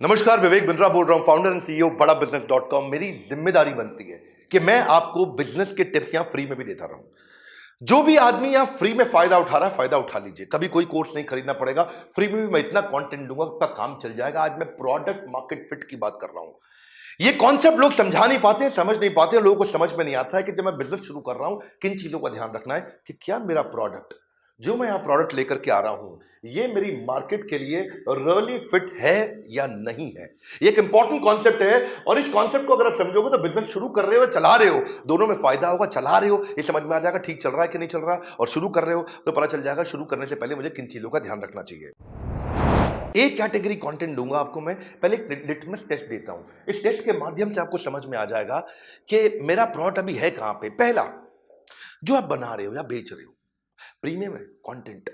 नमस्कार, विवेक बिंद्रा बोल रहा हूं, फाउंडर एंड सीईओ बड़ा बिजनेस डॉट कॉम। मेरी जिम्मेदारी बनती है कि मैं आपको बिजनेस के टिप्स यहां फ्री में भी देता रहूं। जो भी आदमी यहां फ्री में फायदा उठा रहा है, फायदा उठा लीजिए। कभी कोई कोर्स नहीं खरीदना पड़ेगा, फ्री में भी मैं इतना कंटेंट दूंगा आपका काम चल जाएगा। आज मैं प्रोडक्ट मार्केट फिट की बात कर रहा हूं। ये कॉन्सेप्ट लोग समझा नहीं पाते हैं, समझ नहीं पाते हैं। लोगों को समझ में नहीं आता है कि जब मैं बिजनेस शुरू कर रहा हूं किन चीजों का ध्यान रखना है कि क्या मेरा प्रोडक्ट, जो मैं यहां प्रोडक्ट लेकर के आ रहा हूं, ये मेरी मार्केट के लिए रियली फिट है या नहीं है। ये एक इंपॉर्टेंट कॉन्सेप्ट है और इस कॉन्सेप्ट को अगर आप समझोगे तो बिजनेस शुरू कर रहे हो, चला रहे हो, दोनों में फायदा होगा। चला रहे हो ये समझ में आ जाएगा ठीक चल रहा है कि नहीं चल रहा, और शुरू कर रहे हो तो पता चल जाएगा शुरू करने से पहले मुझे किन चीजों का ध्यान रखना चाहिए। एक कैटेगरी कंटेंट दूंगा आपको मैं, पहले एक लिटमस टेस्ट देता हूं। इस टेस्ट के माध्यम से आपको समझ में आ जाएगा कि मेरा प्रोडक्ट अभी है कहां पे। पहला, जो आप बना रहे हो या बेच रहे हो, प्रीमियम है, कंटेंट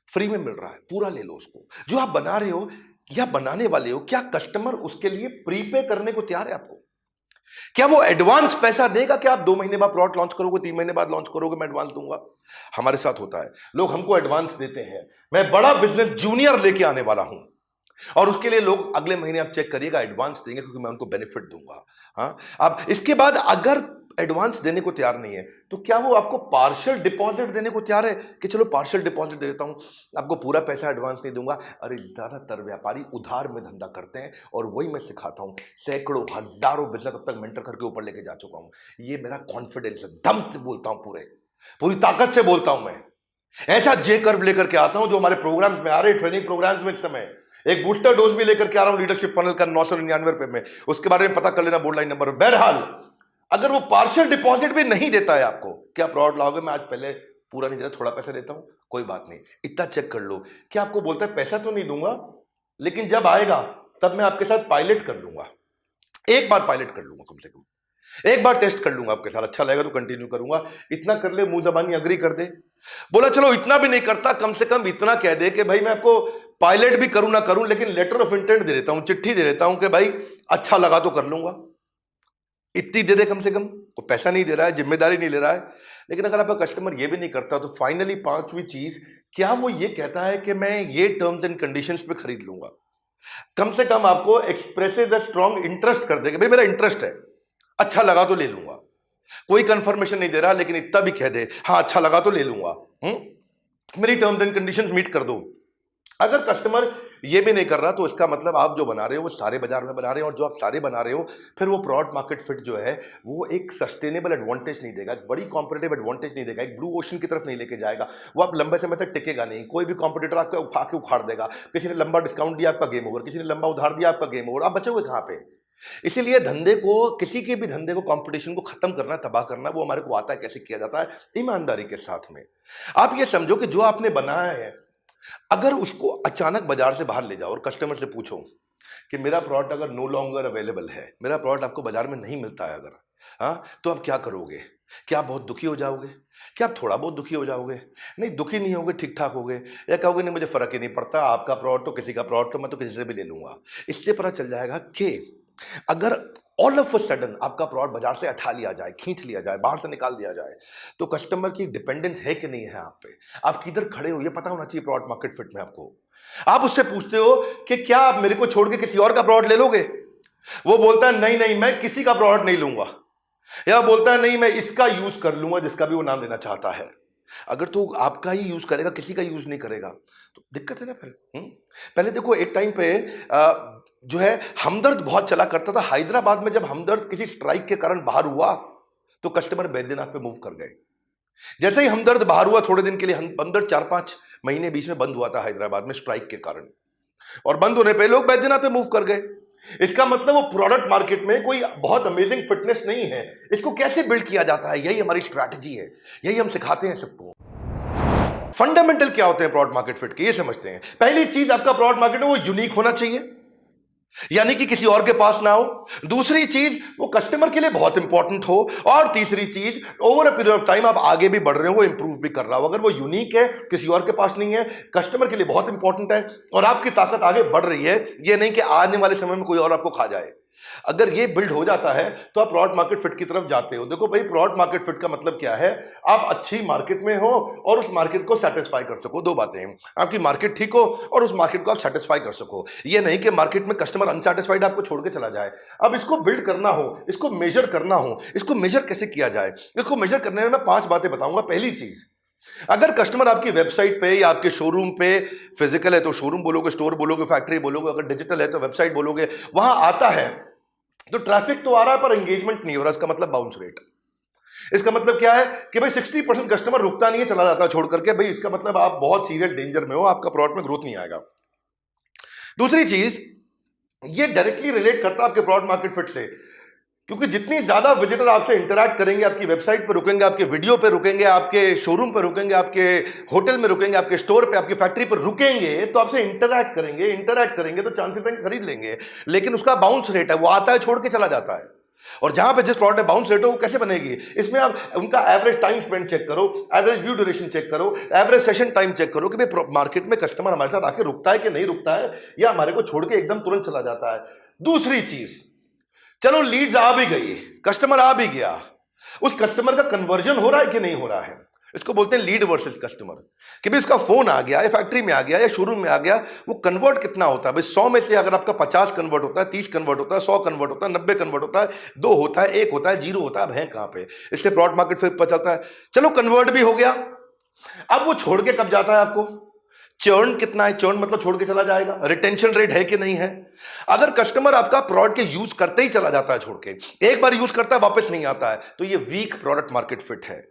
फ्री में मिल रहा है, पूरा ले लो उसको। जो आप बना रहे हो या बनाने वाले हो, क्या कस्टमर उसके लिए प्रीपे करने को तैयार है आपको? क्या वो एडवांस पैसा देगा? क्या आप 2 महीने बाद प्रोडक्ट लॉन्च करोगे, 3 महीने बाद लॉन्च करोगे, मैं एडवांस दूंगा? हमारे साथ होता है, लोग हमको एडवांस देते हैं। मैं बड़ा बिजनेस जूनियर लेके आने वाला हूं और उसके लिए लोग अगले महीने आप चेक करिएगा एडवांस देंगे, क्योंकि मैं उनको बेनिफिट दूंगा। हाँ, अब इसके बाद अगर एडवांस देने को तैयार नहीं है तो क्या वो आपको पार्शियल डिपॉजिट देने को तैयार है कि चलो पार्शियल डिपॉजिट दे देता हूं, आपको पूरा पैसा एडवांस नहीं दूंगा? अरे ज्यादातर व्यापारी उधार में धंधा करते हैं और वही मैं सिखाता हूं। सैकड़ों हजारों बिजनेस अब तक मेंटर करके ऊपर लेके जा चुका हूं। ये मेरा कॉन्फिडेंस है, दम से बोलता हूं, पूरी ताकत से बोलता हूं। मैं ऐसा जे कर्व लेकर के आता हूं जो हमारे प्रोग्राम्स में आ रहे, ट्रेनिंग प्रोग्राम्स में इस समय एक बूस्टर डोज भी लेकर के आ रहा हूं लीडरशिप फनल का 999 रुपए में। उसके बारे में पता कर लेना, बोर्ड लाइन नंबर। बहरहाल, अगर वो पार्शियल डिपॉजिट भी नहीं देता है आपको, क्या प्रोडक्ट लाओगे? मैं आज पहले पूरा नहीं देता, थोड़ा पैसा देता हूं, कोई बात नहीं, इतना चेक कर लो। क्या आपको बोलता है पैसा तो नहीं दूंगा, लेकिन जब आएगा तब मैं आपके साथ पायलट कर लूंगा, एक बार पायलट कर लूंगा, कम से कम एक बार टेस्ट कर लूंगा आपके साथ, अच्छा लगेगा तो कंटिन्यू करूंगा। इतना कर ले, मुंह जबानी अग्री कर दे। बोला चलो इतना भी नहीं करता, कम से कम इतना कह दे कि भाई मैं आपको पायलट भी करूं ना करूं, लेकिन लेटर ऑफ इंटेंट दे देता हूं, चिट्ठी दे देता हूं कि भाई अच्छा लगा तो कर लूंगा। इतनी दे दे कम से कम। कोई पैसा नहीं दे रहा है, जिम्मेदारी नहीं ले रहा है। लेकिन अगर आपका कस्टमर ये भी नहीं करता तो फाइनली पांचवी चीज, क्या वो ये कहता है कि मैं ये टर्म्स एंड कंडीशंस पे खरीद लूंगा? कम से कम आपको एक्सप्रेसेस अ स्ट्रॉन्ग इंटरेस्ट कर देगा, भाई मेरा इंटरेस्ट है, अच्छा लगा तो ले लूंगा। कोई कंफर्मेशन नहीं दे रहा, लेकिन इतना भी कह दे हाँ अच्छा लगा तो ले लूंगा, मेरी टर्म्स एंड कंडीशंस मीट कर दो। अगर कस्टमर ये भी नहीं कर रहा तो इसका मतलब आप जो बना रहे हो वो सारे बाजार में बना रहे हो, और जो आप सारे बना रहे हो फिर वो प्रोडक्ट मार्केट फिट जो है वो एक सस्टेनेबल एडवांटेज नहीं देगा, एक बड़ी कॉम्पिटेटिव एडवांटेज नहीं देगा, एक ब्लू ओशन की तरफ नहीं लेके जाएगा। वो आप लंबे समय तक टिकेगा नहीं। कोई भी कॉम्पिटिटर आपको आके उखाड़ देगा। किसी ने लंबा डिस्काउंट दिया, आपका गेम ओवर। किसी ने लंबा उधार दिया, आपका गेम ओवर। आप बचोगे कहां पे? इसीलिए धंधे को, किसी के भी धंधे को, कंपटीशन को खत्म करना, तबाह करना, वो हमारे को आता है कैसे किया जाता है, ईमानदारी के साथ में। आप ये समझो कि जो आपने बनाया है, अगर उसको अचानक बाजार से बाहर ले जाओ और कस्टमर से पूछो कि मेरा प्रोडक्ट अगर नो लॉन्गर अवेलेबल है, मेरा प्रोडक्ट आपको बाजार में नहीं मिलता है अगर, हाँ, तो आप क्या करोगे? क्या आप बहुत दुखी हो जाओगे? क्या आप थोड़ा बहुत दुखी हो जाओगे? नहीं, दुखी नहीं होगे, ठीक ठाक होगे, या कहोगे नहीं मुझे फर्क ही नहीं पड़ता, आपका प्रोडक्ट तो किसी का प्रोडक्ट तो मैं तो किसी से भी ले लूंगा। इससे पता चल जाएगा कि अगर ऑल ऑफ अ सडन आपका प्रोडक्ट बाजार से हटा लिया जाए, खींच लिया जाए, बाहर से निकाल दिया जाए, तो कस्टमर की डिपेंडेंस है कि नहीं है आप पे, आप किधर खड़े हो, ये पता होना चाहिए प्रोडक्ट मार्केट फिट में आपको। आप उससे पूछते हो कि क्या आप मेरे को छोड़ के किसी और का प्रोडक्ट ले लोगे? वो बोलता है नहीं नहीं, मैं किसी का प्रोडक्ट नहीं लूंगा, या बोलता है नहीं मैं इसका यूज कर लूंगा, जिसका भी वो नाम लेना चाहता है। अगर तो आपका ही यूज करेगा, किसी का यूज नहीं करेगा, तो दिक्कत है ना फिर। पहले देखो, एक टाइम पे जो है हमदर्द बहुत चला करता था। हैदराबाद में जब हमदर्द किसी स्ट्राइक के कारण बाहर हुआ तो कस्टमर बैद्यनाथ पे मूव कर गए। जैसे ही हमदर्द बाहर हुआ, थोड़े दिन के लिए हमदर्द 4-5 महीने बीच में बंद हुआ था हैदराबाद में स्ट्राइक के कारण, और बंद होने पे लोग बैद्यनाथ पे मूव कर गए। इसका मतलब वो प्रोडक्ट मार्केट में कोई बहुत अमेजिंग फिटनेस नहीं है। इसको कैसे बिल्ड किया जाता है, यही हमारी स्ट्रैटेजी है, यही हम सिखाते हैं सबको। फंडामेंटल क्या होते हैं प्रोडक्ट मार्केट फिट के, ये समझते हैं। पहली चीज, आपका प्रोडक्ट मार्केट में वो यूनिक होना चाहिए, यानी कि किसी और के पास ना हो। दूसरी चीज, वो कस्टमर के लिए बहुत इंपॉर्टेंट हो। और तीसरी चीज, over a period of time आप आगे भी बढ़ रहे हो, वो इंप्रूव भी कर रहा हो। अगर वो यूनिक है, किसी और के पास नहीं है, कस्टमर के लिए बहुत इंपॉर्टेंट है, और आपकी ताकत आगे बढ़ रही है, ये नहीं कि आने वाले समय में कोई और आपको खा जाए। अगर ये बिल्ड हो जाता है तो आप प्रोडक्ट मार्केट फिट की तरफ जाते हो। देखो भाई, प्रोडक्ट मार्केट फिट का मतलब क्या है? आप अच्छी मार्केट में हो और उस मार्केट को सेटिस्फाई कर सको। दो बातें हैं, आपकी मार्केट ठीक हो और उस मार्केट को आप सेटिस्फाई कर सको। ये नहीं कि मार्केट में कस्टमर अनसेटिस्फाइड आपको छोड़ के चला जाए। अब इसको बिल्ड करना हो, इसको मेजर करना हो, इसको मेजर कैसे किया जाए? इसको मेजर करने में मैं 5 बातें बताऊंगा। पहली चीज, अगर कस्टमर आपकी वेबसाइट पे या आपके शोरूम पे, फिजिकल है तो शोरूम बोलोगे, स्टोर बोलोगे, फैक्ट्री बोलोगे, अगर डिजिटल है तो वेबसाइट बोलोगे, वहां आता है तो ट्रैफिक तो आ रहा है पर एंगेजमेंट नहीं हो रहा। इसका मतलब बाउंस रेट। इसका मतलब क्या है कि भाई 60% कस्टमर रुकता नहीं है, चला जाता है छोड़ करके। भाई इसका मतलब आप बहुत सीरियस डेंजर में हो, आपका प्रोडक्ट में ग्रोथ नहीं आएगा। दूसरी चीज, ये डायरेक्टली रिलेट करता है आपके प्रोडक्ट मार्केट फिट से, क्योंकि जितनी ज्यादा विजिटर आपसे इंटरैक्ट करेंगे, आपकी वेबसाइट पर रुकेंगे, आपके वीडियो पे रुकेंगे, आपके शोरूम पर रुकेंगे, आपके होटल में रुकेंगे, आपके स्टोर पे, आपकी फैक्ट्री पर रुकेंगे, तो आपसे इंटरैक्ट करेंगे तो चांसेस हैं खरीद लेंगे। लेकिन उसका बाउंस रेट है, वो आता है छोड़ के चला जाता है। और जहां पे जिस प्रोडक्ट में बाउंस रेट हो, वो कैसे बनेगी? इसमें आप उनका एवरेज टाइम स्पेंड चेक करो, एवरेज व्यू ड्यूरेशन चेक करो, एवरेज सेशन टाइम चेक करो कि भाई मार्केट में कस्टमर हमारे साथ आके रुकता है कि नहीं रुकता है, या हमारे को छोड़ के एकदम तुरंत चला जाता है। दूसरी चीज, चलो लीड्स आ भी गई, कस्टमर आ भी गया, उस कस्टमर का कन्वर्जन हो रहा है कि नहीं हो रहा है? इसको बोलते हैं लीड वर्सेस कस्टमर। कि भाई उसका फोन आ गया या फैक्ट्री में आ गया या शोरूम में आ गया, वो कन्वर्ट कितना होता है? भाई 100 में से अगर आपका 50 कन्वर्ट होता है, 30 कन्वर्ट होता है, 100 कन्वर्ट होता है, 90 कन्वर्ट होता है, 2 होता है, 1 होता है, 0 होता है, अब है कहां पे? इससे प्रोडक्ट मार्केट फिट पता चलता है। चलो कन्वर्ट भी हो गया, अब वो छोड़ के कब जाता है आपको? चर्न कितना है? चर्न मतलब छोड़ के चला जाएगा। रिटेंशन रेट है कि नहीं है? अगर कस्टमर आपका प्रोडक्ट के यूज करते ही चला जाता है छोड़ के, एक बार यूज करता है वापस नहीं आता है, तो ये वीक प्रोडक्ट मार्केट फिट है।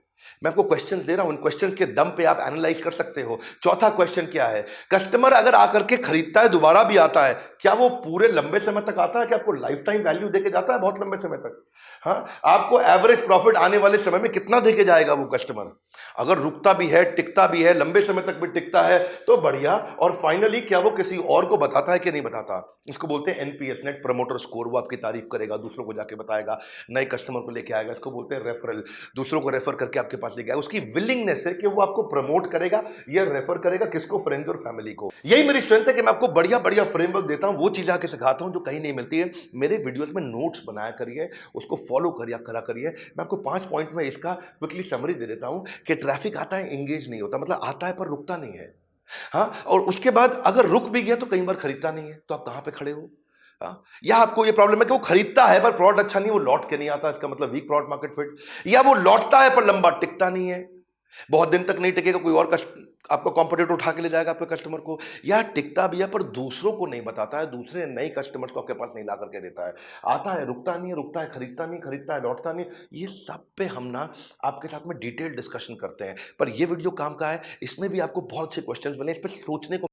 मैं आपको क्वेश्चंस दे रहा हूं, इन क्वेश्चंस के दम पे आप एनालाइज कर सकते हो। चौथा क्वेश्चन क्या है? कस्टमर अगर आकर के खरीदता है, दोबारा भी आता है, क्या वो पूरे लंबे समय तक आता है कि आपको लाइफ टाइम वैल्यू देके जाता है बहुत लंबे समय तक? हाँ, आपको एवरेज प्रॉफिट आने वाले समय में कितना देके जाएगा वो कस्टमर? अगर रुकता भी है, टिकता भी है, लंबे समय तक भी टिकता है तो बढ़िया। और फाइनली क्या वो किसी और को बताता है कि नहीं बताता? इसको बोलते हैं एनपीएस, नेट प्रमोटर स्कोर। वो आपकी तारीफ करेगा, दूसरों को जाके बताएगा, नए कस्टमर को लेके आएगा। इसको बोलते हैं रेफरल, दूसरों को रेफर करके आपके पास लेके आएगा। उसकी विलिंगनेस है कि वो आपको प्रमोट करेगा या रेफर करेगा, किसको? फ्रेंड्स और फैमिली को। यही मेरी स्ट्रेंथ है कि मैं आपको बढ़िया बढ़िया फ्रेमवर्क देता हूं, वो चीजें आके सिखाता हूं जो कहीं नहीं मिलती है। मेरे वीडियोस में नोट्स बनाया करिए, उसको फॉलो करा करिए। मैं आपको 5 पॉइंट में इसका क्विकली समरी दे देता हूं कि ट्रैफिक आता है, एंगेज नहीं होता, मतलब आता है पर रुकता नहीं है। हाँ, और उसके बाद अगर रुक भी गया तो कई बार खरीदता नहीं है, तो आप कहां पे खड़े हो? हाँ? या आपको ये प्रॉब्लम है कि वो खरीदता है पर प्रोडक्ट अच्छा नहीं, वो लौट के नहीं आता, इसका मतलब वीक प्रोडक्ट मार्केट फिट। या वो लौटता है पर लंबा टिकता नहीं है, बहुत दिन तक नहीं टिकेगा, कोई और आपका कॉम्पिटिटर उठा के ले जाएगा आपके कस्टमर को। या टिकता भी है पर दूसरों को नहीं बताता है, दूसरे नए कस्टमर को आपके पास नहीं ला करके देता है। आता है, रुकता नहीं है, रुकता है, खरीदता नहीं, खरीदता है, लौटता नहीं। ये सब पे हम ना आपके साथ में डिटेल डिस्कशन करते हैं। पर ये वीडियो काम का है, इसमें भी आपको बहुत से क्वेश्चंस बने, इस पर सोचने को